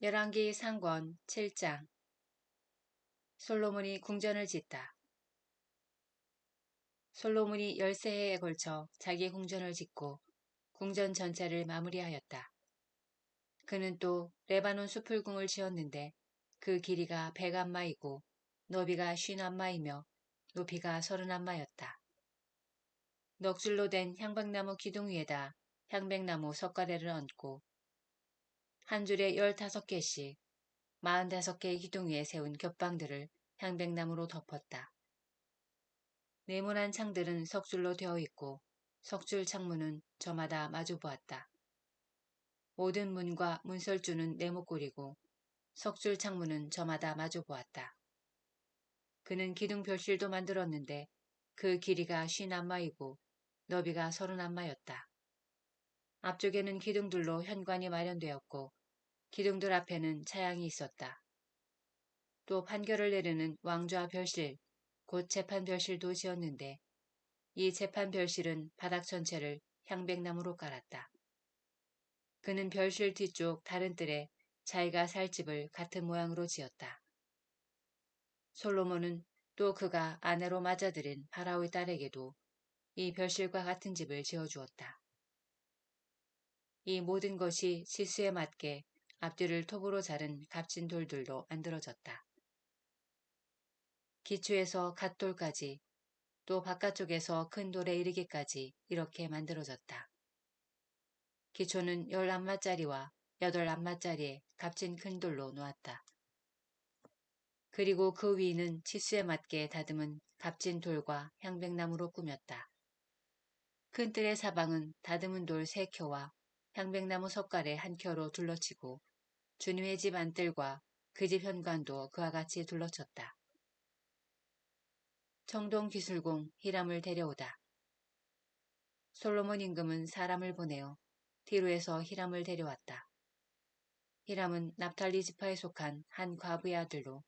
열왕기 상권 7장. 솔로몬이 궁전을 짓다. 솔로몬이 13해에 걸쳐 자기 궁전을 짓고 궁전 전체를 마무리하였다. 그는 또 레바논 수풀궁을 지었는데 그 길이가 100안마이고 너비가 50안마이며 높이가 30안마였다. 넋줄로 된 향백나무 기둥 위에다 향백나무 석가래를 얹고 한 줄에 15개씩 45개의 기둥 위에 세운 겹방들을 향백나무로 덮었다. 네모난 창들은 석줄로 되어 있고 석줄 창문은 저마다 마주 보았다. 모든 문과 문설주는 네모꼴이고 석줄 창문은 저마다 마주 보았다. 그는 기둥 별실도 만들었는데 그 길이가 50안마이고 너비가 30안마였다. 앞쪽에는 기둥들로 현관이 마련되었고 기둥들 앞에는 차양이 있었다. 또 판결을 내리는 왕좌 별실, 곧 재판 별실도 지었는데 이 재판 별실은 바닥 전체를 향백나무로 깔았다. 그는 별실 뒤쪽 다른 뜰에 자기가 살 집을 같은 모양으로 지었다. 솔로몬은 또 그가 아내로 맞아들인 파라오의 딸에게도 이 별실과 같은 집을 지어주었다. 이 모든 것이 시수에 맞게 앞뒤를 톱으로 자른 값진 돌들로 만들어졌다. 기초에서 갓돌까지 또 바깥쪽에서 큰 돌에 이르기까지 이렇게 만들어졌다. 기초는 10안마짜리와 8안마짜리의 값진 큰 돌로 놓았다. 그리고 그 위는 치수에 맞게 다듬은 값진 돌과 향백나무로 꾸몄다. 큰 뜰의 사방은 다듬은 돌 3켜와 향백나무 석가래 1켜로 둘러치고 주님의 집 안뜰과 그 집 현관도 그와 같이 둘러쳤다. 청동 기술공 히람을 데려오다. 솔로몬 임금은 사람을 보내어 티로에서 히람을 데려왔다. 히람은 납탈리 지파에 속한 한 과부의 아들로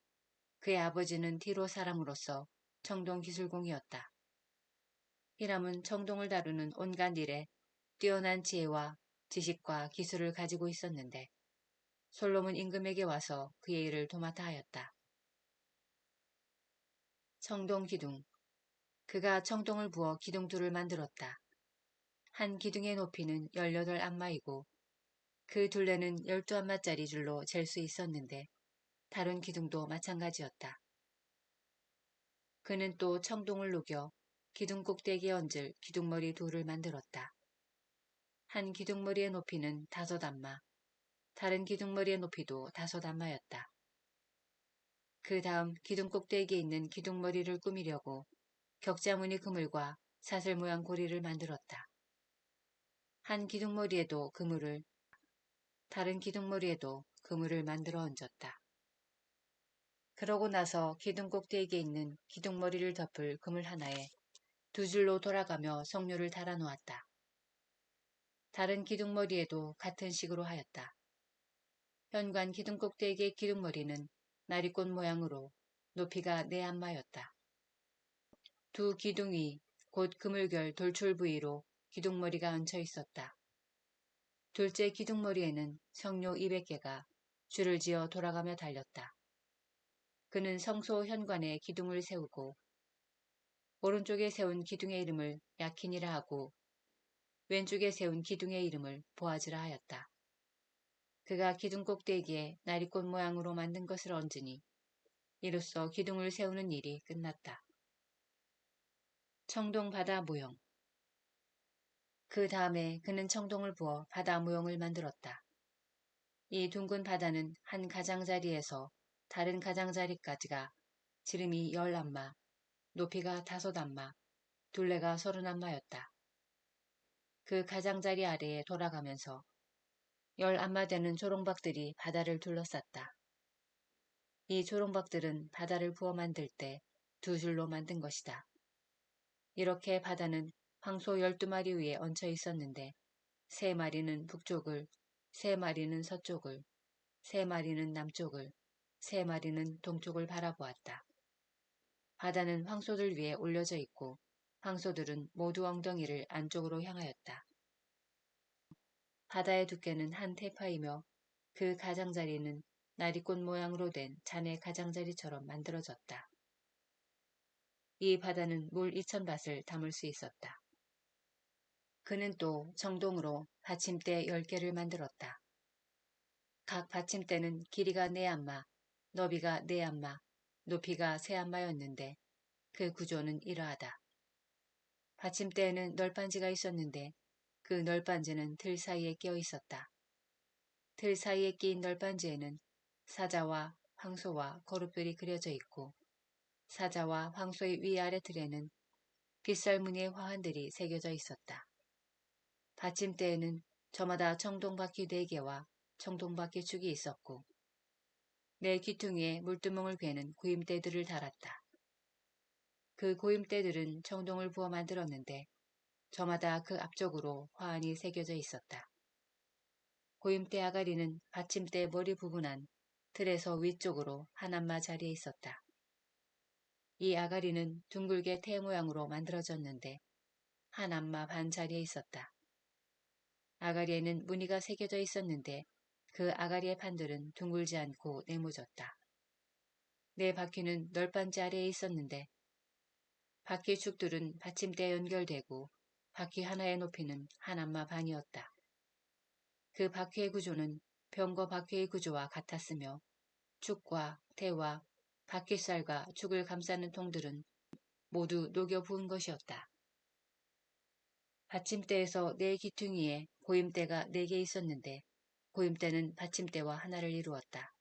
그의 아버지는 티로 사람으로서 청동 기술공이었다. 히람은 청동을 다루는 온갖 일에 뛰어난 지혜와 지식과 기술을 가지고 있었는데 솔로몬 임금에게 와서 그의 일을 도맡아 하였다. 청동 기둥. 그가 청동을 부어 기둥둘을 만들었다. 한 기둥의 높이는 18안마이고 그 둘레는 12안마짜리 줄로 잴 수 있었는데 다른 기둥도 마찬가지였다. 그는 또 청동을 녹여 기둥 꼭대기에 얹을 기둥머리 둘을 만들었다. 한 기둥머리의 높이는 5안마, 다른 기둥머리의 높이도 5안마였다. 그 다음 기둥 꼭대기에 있는 기둥머리를 꾸미려고 격자무늬 그물과 사슬 모양 고리를 만들었다. 한 기둥머리에도 그물을, 다른 기둥머리에도 그물을 만들어 얹었다. 그러고 나서 기둥 꼭대기에 있는 기둥머리를 덮을 그물 하나에 2줄로 돌아가며 석류를 달아 놓았다. 다른 기둥머리에도 같은 식으로 하였다. 현관 기둥 꼭대기의 기둥머리는 나리꽃 모양으로 높이가 4안마였다. 두 기둥 위, 곧 그물결 돌출 부위로 기둥머리가 얹혀 있었다. 둘째 기둥머리에는 석류 200개가 줄을 지어 돌아가며 달렸다. 그는 성소 현관에 기둥을 세우고 오른쪽에 세운 기둥의 이름을 야킨이라 하고 왼쪽에 세운 기둥의 이름을 보아즈라 하였다. 그가 기둥 꼭대기에 나리꽃 모양으로 만든 것을 얹으니 이로써 기둥을 세우는 일이 끝났다. 청동 바다 모형. 그 다음에 그는 청동을 부어 바다 모형을 만들었다. 이 둥근 바다는 한 가장자리에서 다른 가장자리까지가 지름이 10안마, 높이가 5안마, 둘레가 30안마였다. 그 가장자리 아래에 돌아가면서 10안마 되는 조롱박들이 바다를 둘러쌌다. 이 조롱박들은 바다를 부어 만들 때 2줄로 만든 것이다. 이렇게 바다는 황소 12마리 위에 얹혀 있었는데 3마리는 북쪽을, 3마리는 서쪽을, 3마리는 남쪽을, 3마리는 동쪽을 바라보았다. 바다는 황소들 위에 올려져 있고 황소들은 모두 엉덩이를 안쪽으로 향하였다. 바다의 두께는 한 태파이며 그 가장자리는 나리꽃 모양으로 된 잔의 가장자리처럼 만들어졌다. 이 바다는 물 2000밭을 담을 수 있었다. 그는 또 청동으로 받침대 10개를 만들었다. 각 받침대는 길이가 4안마, 너비가 4안마, 높이가 3안마였는데 그 구조는 이러하다. 받침대에는 널빤지가 있었는데 그 널빤지는 틀 사이에 끼어 있었다. 틀 사이에 끼인 널빤지에는 사자와 황소와 거룹들이 그려져 있고 사자와 황소의 위아래 틀에는 빗살무늬의 화환들이 새겨져 있었다. 받침대에는 저마다 청동바퀴 4개와 청동바퀴 축이 있었고 내 귀퉁이에 물두멍을 괴는 구임대들을 달았다. 그 구임대들은 청동을 부어 만들었는데 저마다 그 앞쪽으로 화환이 새겨져 있었다. 구임대 아가리는 받침대 머리 부분 안 틀에서 위쪽으로 한 안마 자리에 있었다. 이 아가리는 둥글게 태 모양으로 만들어졌는데 한 안마 반 자리에 있었다. 아가리에는 무늬가 새겨져 있었는데 그 아가리의 판들은 둥글지 않고 네모졌다. 네 바퀴는 널빤지 아래에 있었는데 바퀴 축들은 받침대에 연결되고 바퀴 하나의 높이는 한 안마 반이었다. 그 바퀴의 구조는 병거 바퀴의 구조와 같았으며 축과 태와 바퀴살과 축을 감싸는 통들은 모두 녹여 부은 것이었다. 받침대에서 네 귀퉁이에 고임대가 4개 있었는데 고임대는 받침대와 하나를 이루었다.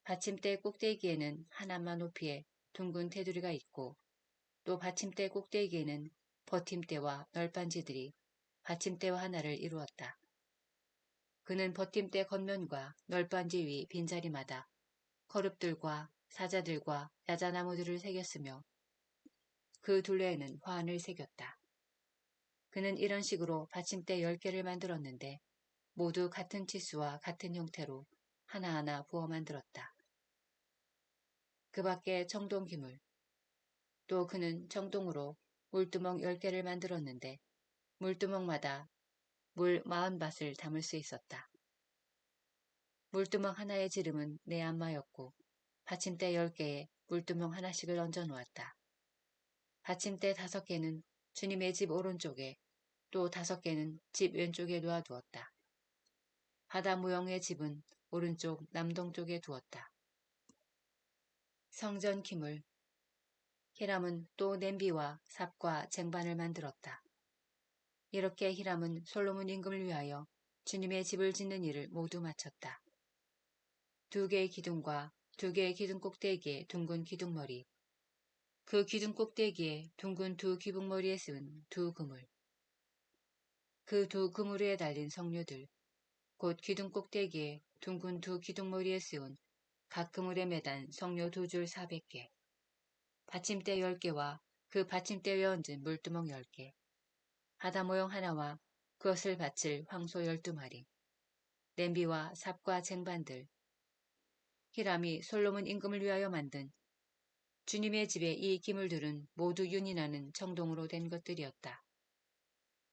받침대 꼭대기에는 하나마 높이의 둥근 테두리가 있고 또 받침대 꼭대기에는 버팀대와 널빤지들이 받침대와 하나를 이루었다. 그는 버팀대 겉면과 널빤지 위 빈자리마다 거룹들과 사자들과 야자나무들을 새겼으며 그 둘레에는 화환을 새겼다. 그는 이런 식으로 받침대 10개를 만들었는데 모두 같은 치수와 같은 형태로 하나하나 부어 만들었다. 그 밖에 청동기물, 또 그는 청동으로 물두멍 10개를 만들었는데 물두멍마다 물 40밭을 담을 수 있었다. 물두멍 하나의 지름은 4안마였고 받침대 10개에 물두멍 하나씩을 얹어 놓았다. 받침대 5개는 주님의 집 오른쪽에 또 5개는 집 왼쪽에 놓아두었다. 바다 모형의 집은 오른쪽 남동쪽에 두었다. 성전 기물 히람은 또 냄비와 삽과 쟁반을 만들었다. 이렇게 히람은 솔로몬 임금을 위하여 주님의 집을 짓는 일을 모두 마쳤다. 2개의 기둥과 2개의 기둥 꼭대기에 둥근 기둥머리, 그 기둥 꼭대기에 둥근 2 기둥머리에 쓴 2 그물, 그 2 그물 위에 달린 성류들, 곧 기둥 꼭대기에 둥근 2 기둥머리에 씌운 각 그물에 매단 성류 2줄 400개, 받침대 10개와 그 받침대 위에 얹은 물두멍 10개, 바다 모형 하나와 그것을 받칠 황소 12마리, 냄비와 삽과 쟁반들. 히람이 솔로몬 임금을 위하여 만든 주님의 집의 이 기물들은 모두 윤이 나는 청동으로 된 것들이었다.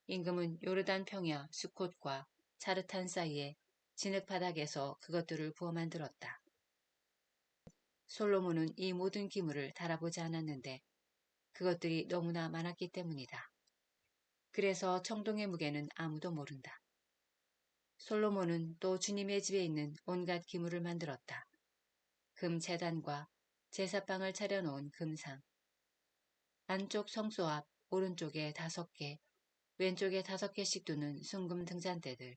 임금은 요르단 평야 수콧과 차르탄 사이에 진흙 바닥에서 그것들을 부어 만들었다. 솔로몬은 이 모든 기물을 달아보지 않았는데 그것들이 너무나 많았기 때문이다. 그래서 청동의 무게는 아무도 모른다. 솔로몬은 또 주님의 집에 있는 온갖 기물을 만들었다. 금 제단과 제사방을 차려놓은 금상, 안쪽 성소 앞 오른쪽에 5개, 왼쪽에 5개씩 두는 순금 등잔대들,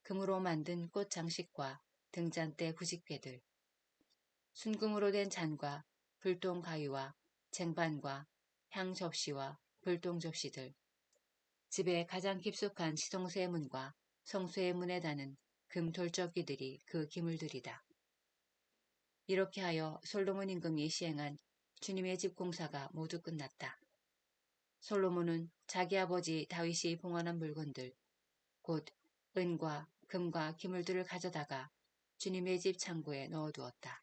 금으로 만든 꽃 장식과 등잔대 부직패들, 순금으로 된 잔과 불똥 가위와 쟁반과 향 접시와 불똥 접시들, 집의 가장 깊숙한 시성소의 문과 성소의 문에 다는 금 돌적기들이 그 기물들이다. 이렇게 하여 솔로몬 임금이 시행한 주님의 집 공사가 모두 끝났다. 솔로몬은 자기 아버지 다윗이 봉헌한 물건들, 곧 은과 금과 기물들을 가져다가 주님의 집 창고에 넣어두었다.